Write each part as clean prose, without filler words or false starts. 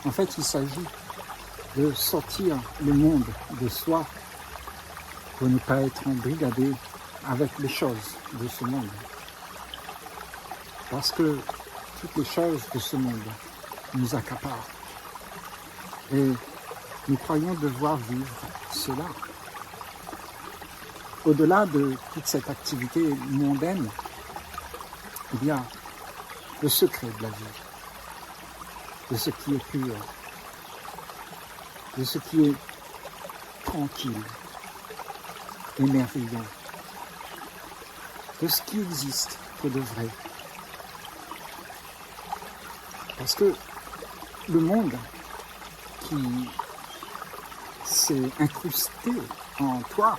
En fait, il s'agit de sortir le monde de soi pour ne pas être embrigadé avec les choses de ce monde. Parce que toutes les choses de ce monde nous accaparent. Et nous croyons devoir vivre cela. Au-delà de toute cette activité mondaine, il y a le secret de la vie, de ce qui est pur, de ce qui est tranquille et merveilleux, de ce qui existe pour de vrai. Parce que le monde qui s'est incrusté en toi,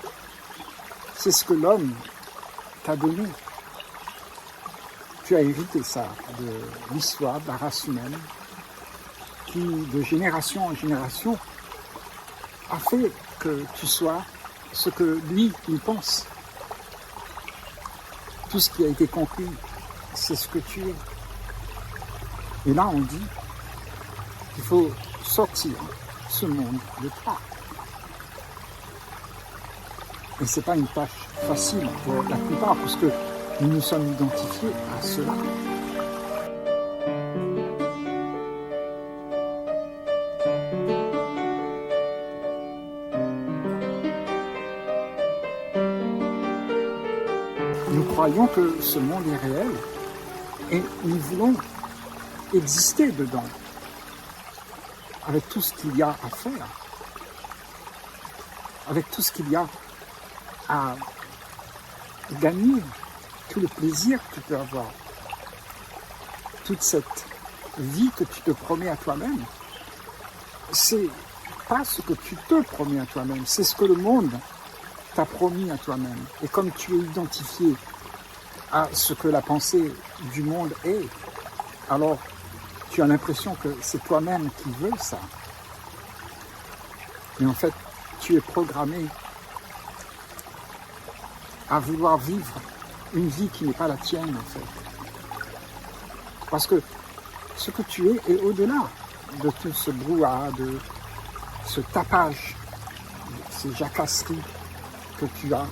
c'est ce que l'homme t'a donné. Tu as hérité ça de l'histoire, de la race humaine, qui, de génération en génération, a fait que tu sois ce que lui, il pense. Tout ce qui a été conclu, c'est ce que tu es. Et là, on dit qu'il faut sortir ce monde de toi. Et ce n'est pas une tâche facile pour la plupart, parce que nous nous sommes identifiés à cela. Nous croyons que ce monde est réel et nous voulons exister dedans, avec tout ce qu'il y a à faire, avec tout ce qu'il y a à gagner, tout le plaisir que tu peux avoir, toute cette vie que tu te promets à toi-même. C'est pas ce que tu te promets à toi-même, c'est ce que le monde t'a promis à toi-même. Et comme tu es identifié à ce que la pensée du monde est, alors tu as l'impression que c'est toi-même qui veux ça. Mais en fait, tu es programmé à vouloir vivre une vie qui n'est pas la tienne, en fait. Parce que ce que tu es est au-delà de tout ce brouhaha, de ce tapage, de ces jacasseries que tu as.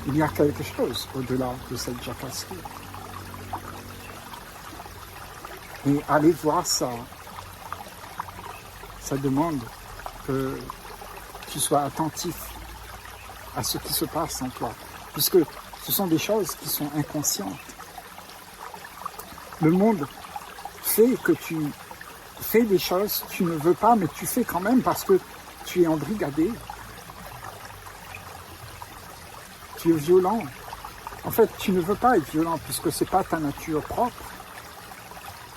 Il y a quelque chose au-delà de cette jacasserie. Et aller voir ça, ça demande que tu sois attentif à ce qui se passe en toi, puisque ce sont des choses qui sont inconscientes. Le monde fait que tu fais des choses que tu ne veux pas, mais tu fais quand même parce que tu es embrigadé. Tu es violent. En fait, tu ne veux pas être violent puisque ce n'est pas ta nature propre.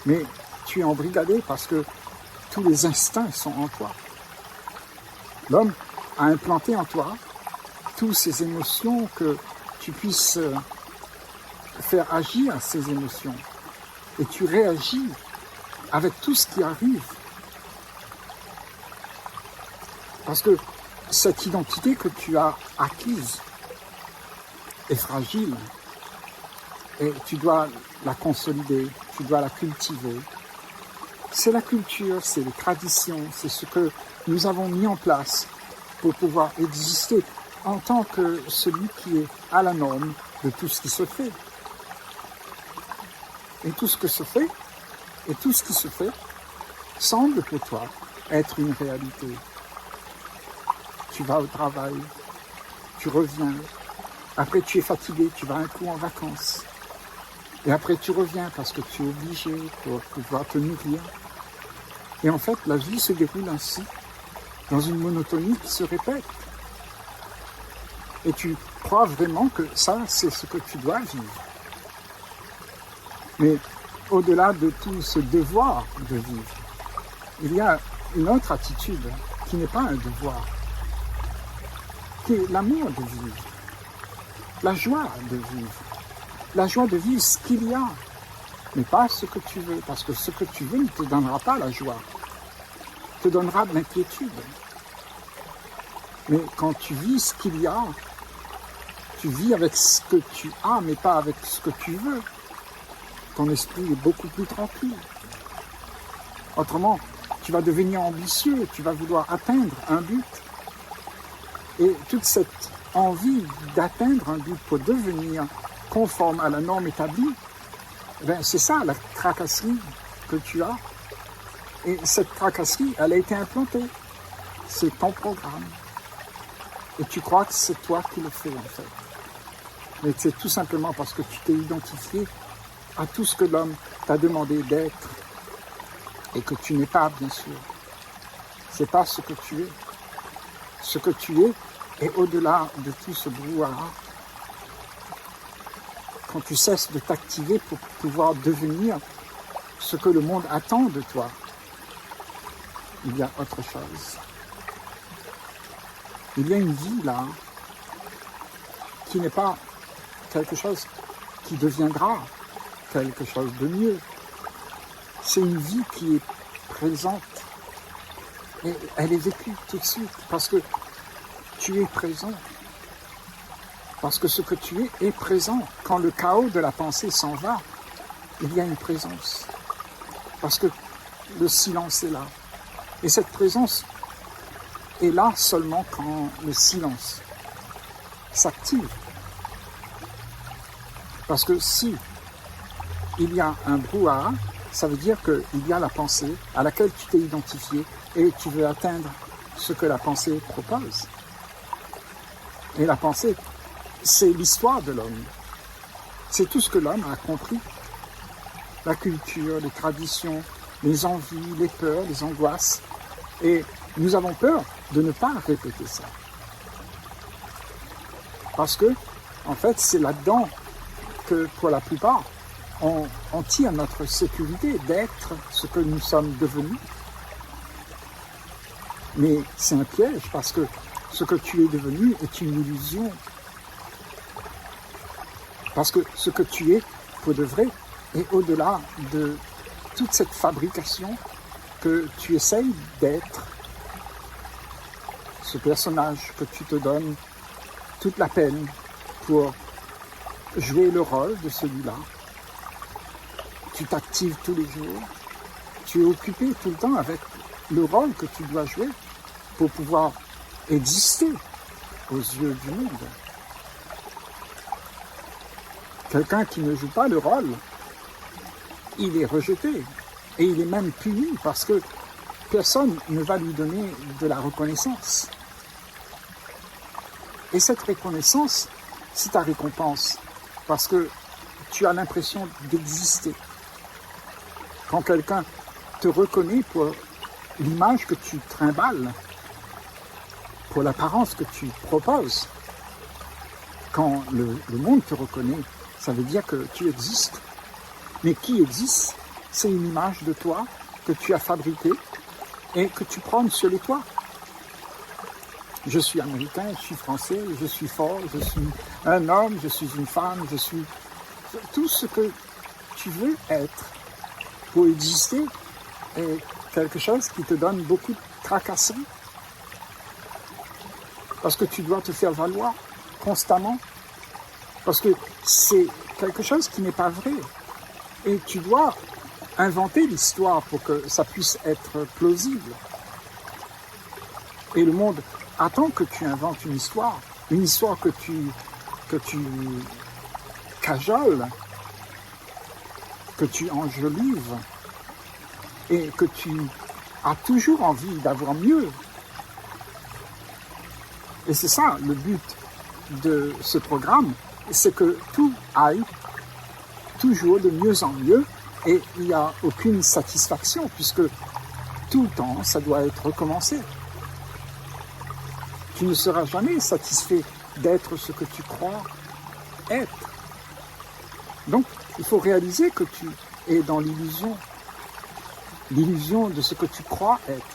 Mais tu es embrigadé parce que tous les instincts sont en toi. L'homme a implanté en toi toutes ces émotions, que tu puisses faire agir ces émotions. Et tu réagis avec tout ce qui arrive. Parce que cette identité que tu as acquise est fragile. Et tu dois la consolider, tu dois la cultiver. C'est la culture, c'est les traditions, c'est ce que nous avons mis en place pour pouvoir exister en tant que celui qui est à la norme de tout ce qui se fait. Et tout ce que se fait, et tout ce qui se fait, semble pour toi être une réalité. Tu vas au travail, tu reviens, après tu es fatigué, tu vas un coup en vacances. Et après tu reviens parce que tu es obligé pour pouvoir te nourrir. Et en fait, la vie se déroule ainsi, dans une monotonie qui se répète. Et tu crois vraiment que ça, c'est ce que tu dois vivre. Mais au-delà de tout ce devoir de vivre, il y a une autre attitude qui n'est pas un devoir, qui est l'amour de vivre, la joie de vivre. La joie de vivre ce qu'il y a, mais pas ce que tu veux, parce que ce que tu veux ne te donnera pas la joie, te donnera de l'inquiétude. Mais quand tu vis ce qu'il y a, tu vis avec ce que tu as, mais pas avec ce que tu veux. Ton esprit est beaucoup plus tranquille. Autrement, tu vas devenir ambitieux, tu vas vouloir atteindre un but. Et toute cette envie d'atteindre un but pour devenir conforme à la norme établie, ben c'est ça la tracasserie que tu as. Et cette tracasserie, elle a été implantée. C'est ton programme. Et tu crois que c'est toi qui le fais en fait. Mais c'est tout simplement parce que tu t'es identifié à tout ce que l'homme t'a demandé d'être et que tu n'es pas, bien sûr. C'est pas ce que tu es. Ce que tu es est au-delà de tout ce brouhaha. Quand tu cesses de t'activer pour pouvoir devenir ce que le monde attend de toi, il y a autre chose. Il y a une vie là qui n'est pas quelque chose qui deviendra quelque chose de mieux. C'est une vie qui est présente et elle est vécue tout de suite parce que tu es présent. Parce que ce que tu es est présent. Quand le chaos de la pensée s'en va, il y a une présence. Parce que le silence est là. Et cette présence est là seulement quand le silence s'active. Parce que si il y a un brouhaha, ça veut dire qu'il y a la pensée à laquelle tu t'es identifié et tu veux atteindre ce que la pensée propose. Et la pensée, c'est l'histoire de l'homme. C'est tout ce que l'homme a compris. La culture, les traditions, les envies, les peurs, les angoisses. Et nous avons peur de ne pas répéter ça. Parce que, en fait, c'est là-dedans que, pour la plupart, on tire notre sécurité d'être ce que nous sommes devenus. Mais c'est un piège parce que ce que tu es devenu est une illusion. Parce que ce que tu es, pour de vrai, est au-delà de toute cette fabrication que tu essayes d'être. Ce personnage que tu te donnes toute la peine pour jouer le rôle de celui-là. Tu t'actives tous les jours. Tu es occupé tout le temps avec le rôle que tu dois jouer pour pouvoir exister aux yeux du monde. Quelqu'un qui ne joue pas le rôle, il est rejeté et il est même puni parce que personne ne va lui donner de la reconnaissance. Et cette reconnaissance, c'est ta récompense parce que tu as l'impression d'exister. Quand quelqu'un te reconnaît pour l'image que tu trimbales, pour l'apparence que tu proposes, quand le monde te reconnaît, ça veut dire que tu existes. Mais qui existe, c'est une image de toi que tu as fabriquée et que tu prônes sur les toits. Je suis américain, je suis français, je suis fort, je suis un homme, je suis une femme, je suis tout ce que tu veux être pour exister est quelque chose qui te donne beaucoup de tracasseries. Parce que tu dois te faire valoir constamment. Parce que c'est quelque chose qui n'est pas vrai. Et tu dois inventer l'histoire pour que ça puisse être plausible. Et le monde attend que tu inventes une histoire que tu cajoles, que tu enjolives et que tu as toujours envie d'avoir mieux. Et c'est ça le but de ce programme, c'est que tout aille toujours de mieux en mieux et il n'y a aucune satisfaction puisque tout le temps ça doit être recommencé. Tu ne seras jamais satisfait d'être ce que tu crois être. Donc il faut réaliser que tu es dans l'illusion de ce que tu crois être.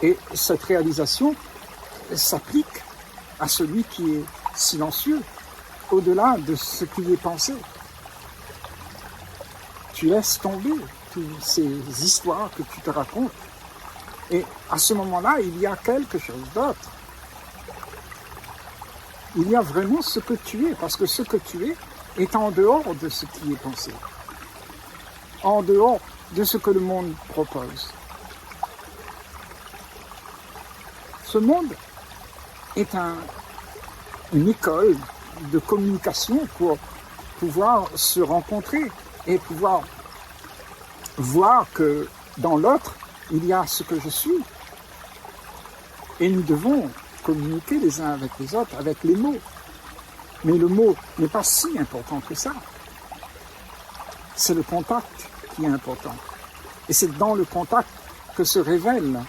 Et cette réalisation s'applique à celui qui est silencieux, au-delà de ce qui est pensé. Tu laisses tomber toutes ces histoires que tu te racontes. Et à ce moment-là, il y a quelque chose d'autre. Il y a vraiment ce que tu es, parce que ce que tu es est en dehors de ce qui est pensé. En dehors de ce que le monde propose. Ce monde est une école de communication pour pouvoir se rencontrer et pouvoir voir que dans l'autre, il y a ce que je suis. Et nous devons communiquer les uns avec les autres, avec les mots. Mais le mot n'est pas si important que ça. C'est le contact qui est important. Et c'est dans le contact que se révèle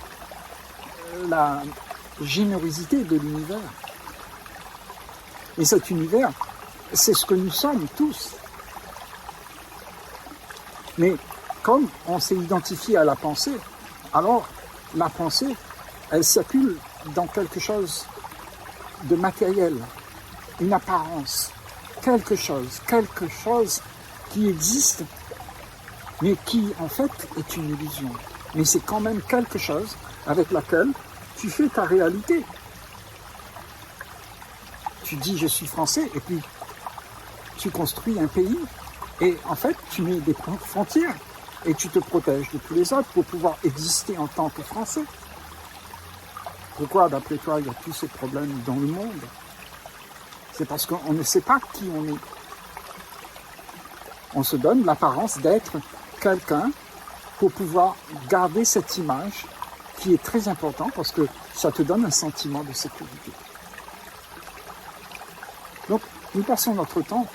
la générosité de l'univers. Et cet univers, c'est ce que nous sommes tous. Mais comme on s'est identifié à la pensée, alors la pensée, elle circule dans quelque chose de matériel, une apparence, quelque chose qui existe, mais qui en fait est une illusion. Mais c'est quand même quelque chose avec laquelle tu fais ta réalité. Tu dis je suis français et puis tu construis un pays et en fait tu mets des frontières et tu te protèges de tous les autres pour pouvoir exister en tant que Français. Pourquoi d'après toi il y a tous ces problèmes dans le monde? C'est parce qu'on ne sait pas qui on est. On se donne l'apparence d'être quelqu'un pour pouvoir garder cette image qui est très importante parce que ça te donne un sentiment de sécurité. Donc, nous passons notre temps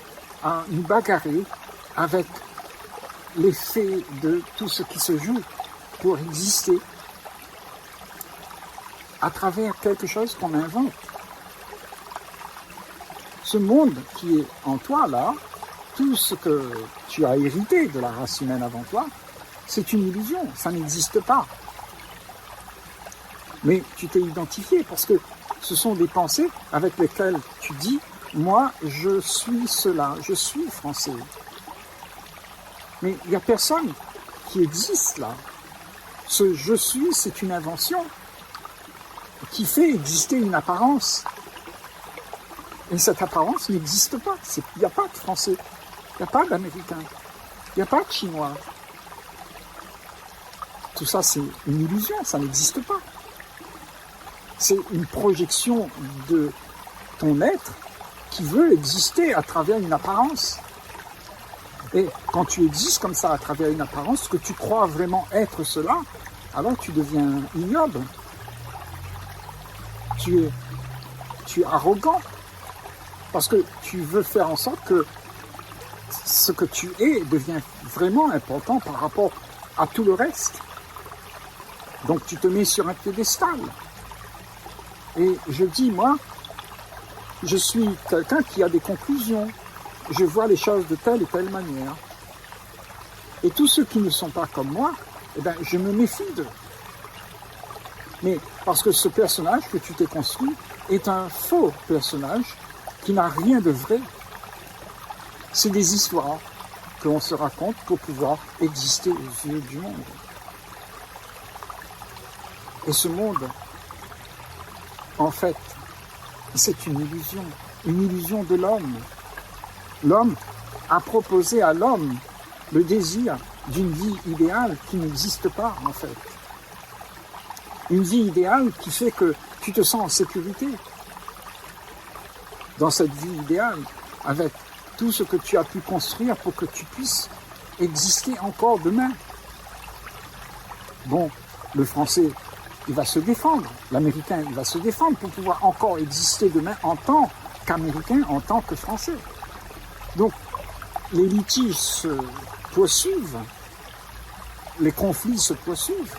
à nous bagarrer avec l'effet de tout ce qui se joue pour exister à travers quelque chose qu'on invente. Ce monde qui est en toi, là, tout ce que tu as hérité de la race humaine avant toi, c'est une illusion, ça n'existe pas. Mais tu t'es identifié parce que ce sont des pensées avec lesquelles tu dis « moi, je suis cela, je suis français ». Mais il n'y a personne qui existe là. Ce « je suis », c'est une invention qui fait exister une apparence. Et cette apparence n'existe pas. Il n'y a pas de Français, il n'y a pas d'Américains, il n'y a pas de Chinois. Tout ça, c'est une illusion, ça n'existe pas. C'est une projection de ton être qui veut exister à travers une apparence. Et quand tu existes comme ça à travers une apparence, que tu crois vraiment être cela, alors tu deviens ignoble. Tu es arrogant. Parce que tu veux faire en sorte que ce que tu es devient vraiment important par rapport à tout le reste. Donc tu te mets sur un piédestal. Et je dis, moi, je suis quelqu'un qui a des conclusions. Je vois les choses de telle et telle manière. Et tous ceux qui ne sont pas comme moi, eh ben, je me méfie d'eux. Mais parce que ce personnage que tu t'es construit est un faux personnage qui n'a rien de vrai. C'est des histoires que l'on se raconte pour pouvoir exister aux yeux du monde. Et ce monde, en fait, c'est une illusion de l'homme. L'homme a proposé à l'homme le désir d'une vie idéale qui n'existe pas, en fait. Une vie idéale qui fait que tu te sens en sécurité dans cette vie idéale, avec tout ce que tu as pu construire pour que tu puisses exister encore demain. Bon, le Français, il va se défendre. L'Américain, il va se défendre pour pouvoir encore exister demain en tant qu'Américain, en tant que Français. Donc, les litiges se poursuivent, les conflits se poursuivent,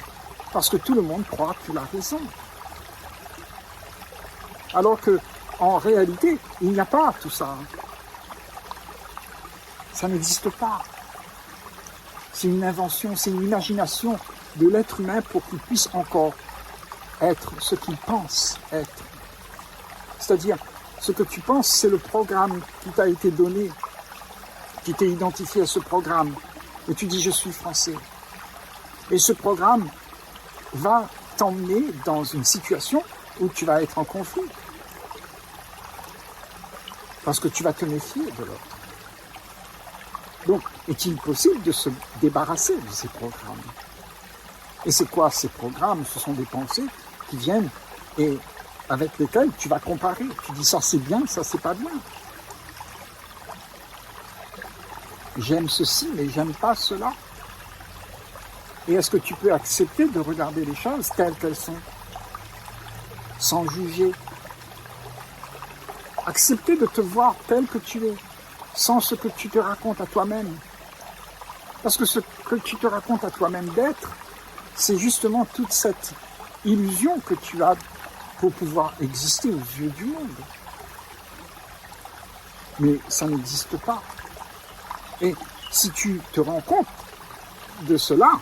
parce que tout le monde croit qu'il a raison. Alors que, en réalité, il n'y a pas tout ça. Ça n'existe pas. C'est une invention, c'est une imagination de l'être humain pour qu'il puisse encore être ce qu'il pense être. C'est-à-dire, ce que tu penses, c'est le programme qui t'a été donné, qui t'est identifié à ce programme. Et tu dis, je suis français. Et ce programme va t'emmener dans une situation où tu vas être en conflit. Parce que tu vas te méfier de l'autre. Donc, est-il possible de se débarrasser de ces programmes? Et c'est quoi ces programmes? Ce sont des pensées qui viennent et avec lesquelles tu vas comparer. Tu dis ça c'est bien, ça c'est pas bien. J'aime ceci, mais j'aime pas cela. Et est-ce que tu peux accepter de regarder les choses telles qu'elles sont, sans juger? Accepter de te voir tel que tu es, sans ce que tu te racontes à toi-même. Parce que ce que tu te racontes à toi-même d'être, c'est justement toute cette illusion que tu as pour pouvoir exister aux yeux du monde. Mais ça n'existe pas. Et si tu te rends compte de cela,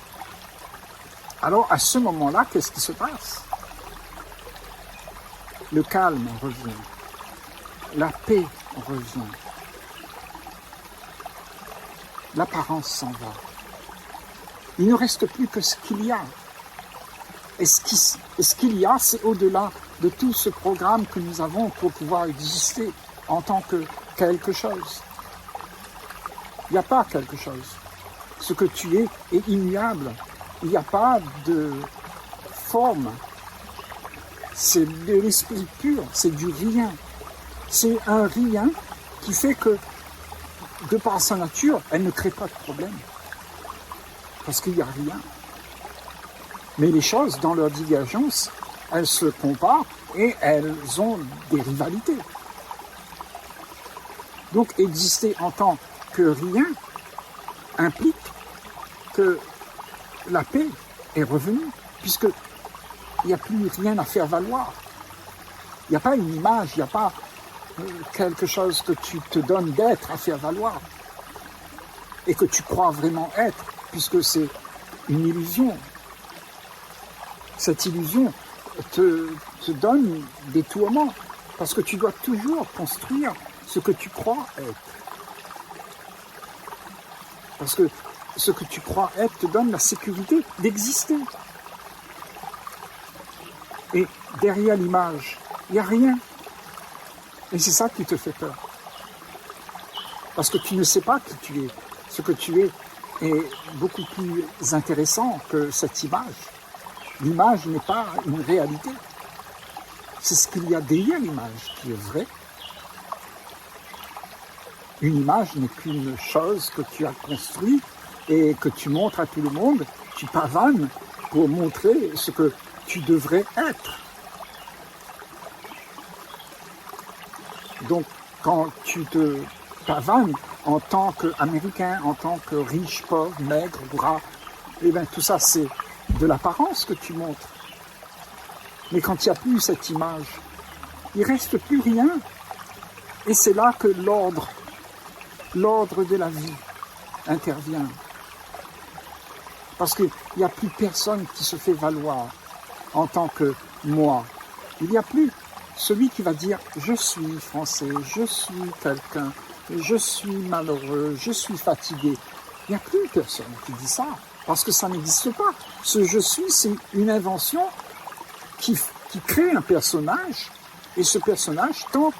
alors à ce moment-là, qu'est-ce qui se passe? Le calme revient, la paix revient, l'apparence s'en va. Il ne reste plus que ce qu'il y a. Et ce qu'il y a, c'est au-delà de tout ce programme que nous avons pour pouvoir exister en tant que quelque chose. Il n'y a pas quelque chose. Ce que tu es est immuable. Il n'y a pas de forme. C'est de l'esprit pur, c'est du rien. C'est un rien qui fait que, de par sa nature, elle ne crée pas de problème. Parce qu'il n'y a rien. Mais les choses, dans leur divergence, elles se comparent et elles ont des rivalités. Donc, exister en tant que rien implique que la paix est revenue, puisqu'il n'y a plus rien à faire valoir. Il n'y a pas une image, il n'y a pas quelque chose que tu te donnes d'être à faire valoir et que tu crois vraiment être, puisque c'est une illusion. Cette illusion te donne des tourments, parce que tu dois toujours construire ce que tu crois être. Parce que ce que tu crois être te donne la sécurité d'exister. Et derrière l'image, il n'y a rien. Et c'est ça qui te fait peur. Parce que tu ne sais pas qui tu es. Ce que tu es est beaucoup plus intéressant que cette image. L'image n'est pas une réalité. C'est ce qu'il y a derrière l'image qui est vrai. Une image n'est qu'une chose que tu as construite et que tu montres à tout le monde. Tu pavanes pour montrer ce que tu devrais être. Donc, quand tu te pavanes en tant qu'Américain, en tant que riche, pauvre, maigre, gras, eh bien, tout ça, c'est de l'apparence que tu montres. Mais quand il n'y a plus cette image, il ne reste plus rien. Et c'est là que l'ordre de la vie intervient. Parce qu'il n'y a plus personne qui se fait valoir en tant que moi. Il n'y a plus celui qui va dire « je suis français, je suis quelqu'un, je suis malheureux, je suis fatigué ». Il n'y a plus personne qui dit ça, parce que ça n'existe pas. Ce « je suis », c'est une invention qui crée un personnage, et ce personnage tente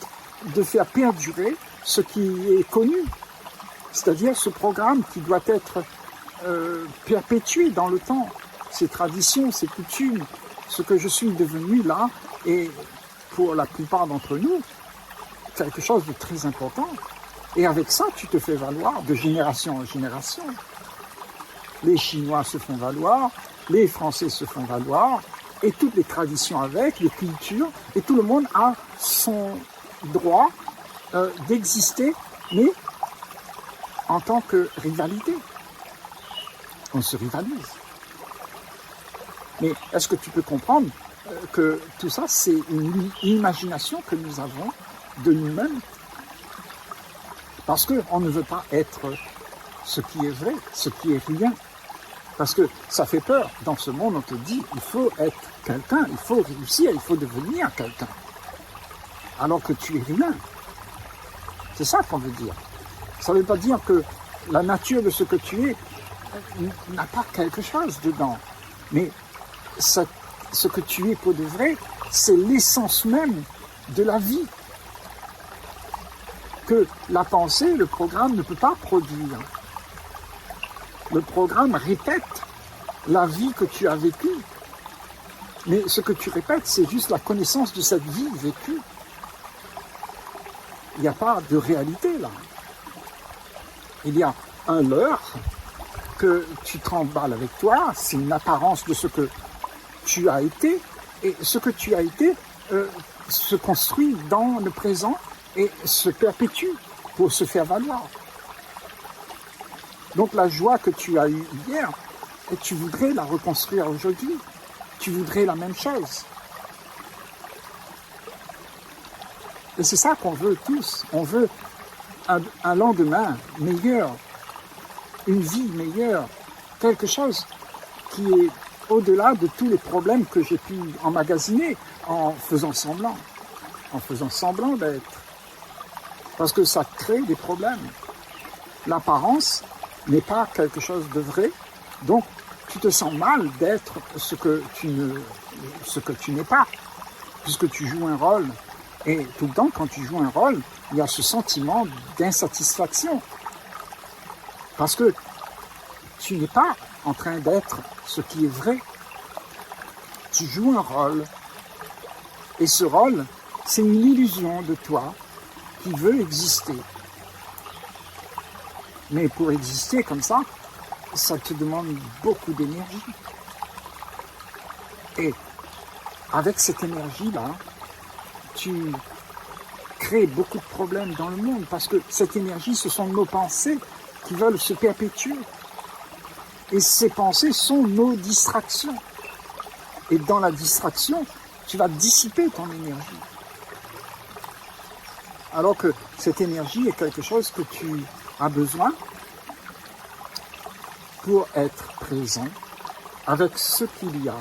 de faire perdurer ce qui est connu, c'est-à-dire ce programme qui doit être perpétué dans le temps, ces traditions, ces coutumes, ce que je suis devenu là, et pour la plupart d'entre nous, quelque chose de très important. Et avec ça, tu te fais valoir de génération en génération. Les Chinois se font valoir, les Français se font valoir, et toutes les traditions avec, les cultures, et tout le monde a son droit d'exister, mais en tant que rivalité. On se rivalise. Mais est-ce que tu peux comprendre que tout ça, c'est une imagination que nous avons de nous-mêmes? Parce qu'on ne veut pas être ce qui est vrai, ce qui est rien. Parce que ça fait peur. Dans ce monde, on te dit, il faut être quelqu'un, il faut réussir, il faut devenir quelqu'un. Alors que tu es rien. C'est ça qu'on veut dire. Ça ne veut pas dire que la nature de ce que tu es n'a pas quelque chose dedans. Mais ce que tu es pour de vrai, c'est l'essence même de la vie. Que la pensée, le programme ne peut pas produire. Le programme répète la vie que tu as vécue. Mais ce que tu répètes, c'est juste la connaissance de cette vie vécue. Il n'y a pas de réalité là. Il y a un leurre que tu tremballes avec toi, c'est une apparence de ce que tu as été, et ce que tu as été se construit dans le présent et se perpétue pour se faire valoir. Donc la joie que tu as eue hier, et tu voudrais la reconstruire aujourd'hui, tu voudrais la même chose. Et c'est ça qu'on veut tous, on veut un lendemain meilleur, une vie meilleure, quelque chose qui est au-delà de tous les problèmes que j'ai pu emmagasiner en faisant semblant d'être. Parce que ça crée des problèmes. L'apparence n'est pas quelque chose de vrai, donc tu te sens mal d'être ce que tu n'es pas, puisque tu joues un rôle. Et tout le temps, quand tu joues un rôle, il y a ce sentiment d'insatisfaction. Parce que tu n'es pas en train d'être ce qui est vrai. Tu joues un rôle. Et ce rôle, c'est une illusion de toi qui veut exister. Mais pour exister comme ça te demande beaucoup d'énergie. Et avec cette énergie-là, tu crées beaucoup de problèmes dans le monde parce que cette énergie, ce sont nos pensées qui veulent se perpétuer. Et ces pensées sont nos distractions. Et dans la distraction, tu vas dissiper ton énergie. Alors que cette énergie est quelque chose que tu as besoin pour être présent avec ce qu'il y a,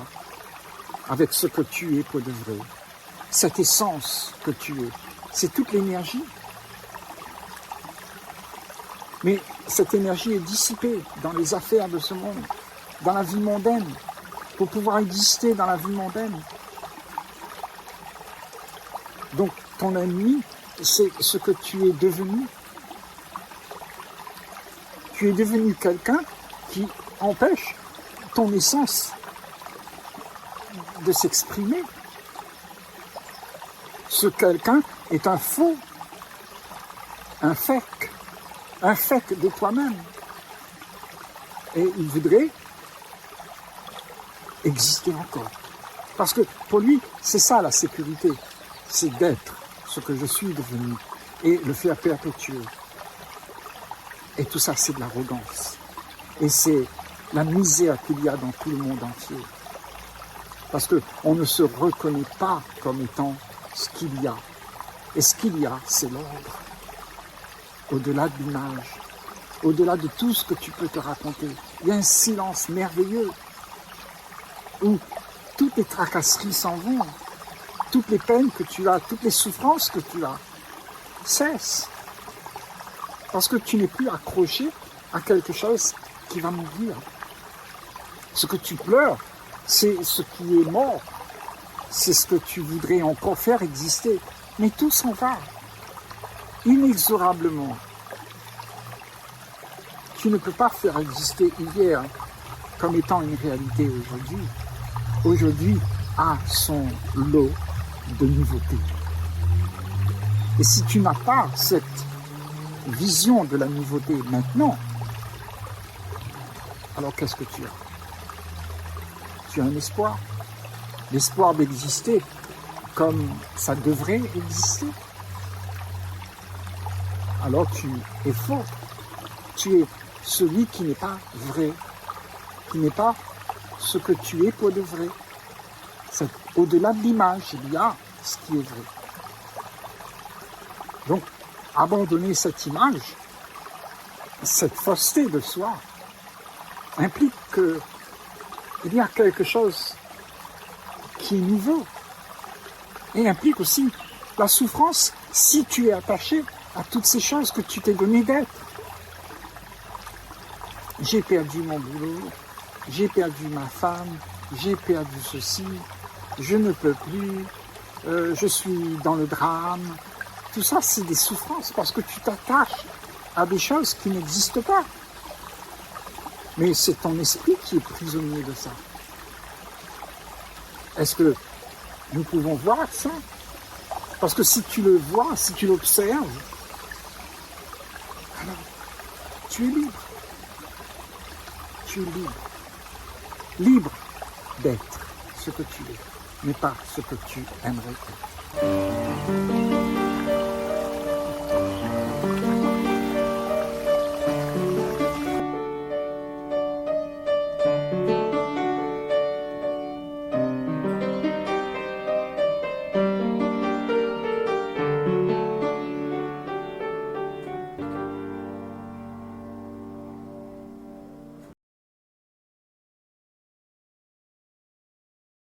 avec ce que tu es pour de vrai. Cette essence que tu es, c'est toute l'énergie. Mais cette énergie est dissipée dans les affaires de ce monde, dans la vie mondaine, pour pouvoir exister dans la vie mondaine. Donc, ton ennemi, c'est ce que tu es devenu. Tu es devenu quelqu'un qui empêche ton essence de s'exprimer. Ce quelqu'un est un faux, un fake de toi-même. Et il voudrait exister encore. Parce que pour lui, c'est ça la sécurité, c'est d'être ce que je suis devenu et le faire perpétuer. Et tout ça, c'est de l'arrogance. Et c'est la misère qu'il y a dans tout le monde entier. Parce qu'on ne se reconnaît pas comme étant ce qu'il y a. Et ce qu'il y a, c'est l'ordre. Au-delà de l'image, au-delà de tout ce que tu peux te raconter, il y a un silence merveilleux où toutes les tracasseries s'en vont, toutes les peines que tu as, toutes les souffrances que tu as cessent. Parce que tu n'es plus accroché à quelque chose qui va mourir. Ce que tu pleures, c'est ce qui est mort. C'est ce que tu voudrais encore faire exister. Mais tout s'en va. Inexorablement. Tu ne peux pas faire exister hier comme étant une réalité aujourd'hui. Aujourd'hui a son lot de nouveautés. Et si tu n'as pas cette vision de la nouveauté maintenant, alors qu'est-ce que tu as? Tu as un espoir. L'espoir d'exister comme ça devrait exister. Alors tu es faux. Tu es celui qui n'est pas vrai, qui n'est pas ce que tu es pour de vrai. C'est au-delà de l'image, il y a ce qui est vrai. Donc, abandonner cette image, cette fausseté de soi, implique qu'il y a quelque chose qui est nouveau et implique aussi la souffrance si tu es attaché à toutes ces choses que tu t'es donné d'être. J'ai perdu mon boulot, j'ai perdu ma femme, j'ai perdu ceci, je ne peux plus, je suis dans le drame. Tout ça, c'est des souffrances parce que tu t'attaches à des choses qui n'existent pas. Mais c'est ton esprit qui est prisonnier de ça. Est-ce que nous pouvons voir ça? Parce que si tu le vois, si tu l'observes, alors tu es libre. Tu es libre. Libre d'être ce que tu es, mais pas ce que tu aimerais être.